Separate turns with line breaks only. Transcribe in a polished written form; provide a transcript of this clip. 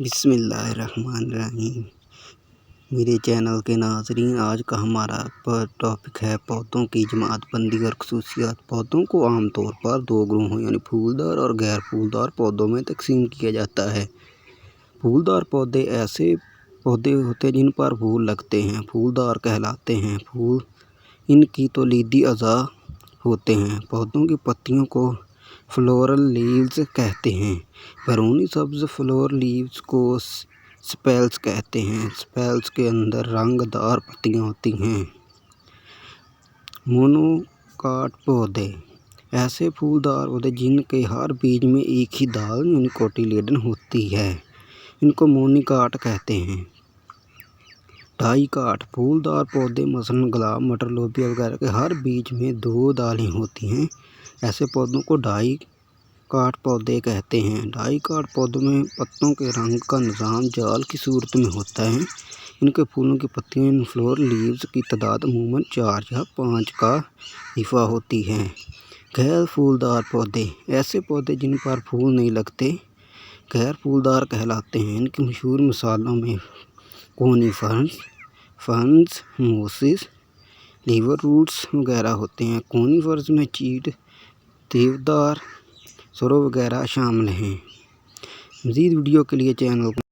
بسم اللہ الرحمن الرحیم۔ میرے چینل کے ناظرین، آج کا ہمارا ٹاپک ہے پودوں کی جماعت بندی اور خصوصیات۔ پودوں کو عام طور پر دو گروہوں یعنی پھولدار اور غیر پھولدار پودوں میں تقسیم کیا جاتا ہے۔ پھولدار پودے ایسے پودے ہوتے ہیں جن پر پھول لگتے ہیں، پھولدار کہلاتے ہیں۔ پھول ان کی تولیدی اعضاء ہوتے ہیں۔ پودوں کی پتیوں کو فلورل لیوز کہتے ہیں۔ بیرونی سبز فلور لیوز کو سیپلز کہتے ہیں۔ سیپلز کے اندر رنگ دار پتیاں ہوتی ہیں۔ مونوکاٹ پودے ایسے پھولدار پودے جن کے ہر بیج میں ایک ہی دال یعنی کوٹیلیڈن ہوتی ہے، ان کو مونوکاٹ کہتے ہیں۔ ڈائی کاٹ پھولدار پودے مثلاً گلاب، مٹر، لوبیا وغیرہ کے ہر بیج میں دو دالیں ہوتی ہیں، ایسے پودوں کو ڈائی کاٹ پودے کہتے ہیں۔ ڈائی کاٹ پودوں میں پتوں کے رنگ کا نظام جال کی صورت میں ہوتا ہے۔ ان کے پھولوں کی پتیوں یعنی فلور لیوز کی تعداد عموماً 4 یا 5 کا دفعہ ہوتی ہے۔ غیر پھولدار پودے ایسے پودے جن پر پھول نہیں لگتے، غیر پھولدار کہلاتے ہیں۔ ان کی مشہور مثالوں میں کونیفرز، فرنز، موسز، لیور روٹس وغیرہ ہوتے ہیں۔ کونیفرز میں چیڑ، دیودار، سرو وغیرہ شامل ہیں۔ مزید ویڈیو کے لیے چینل کو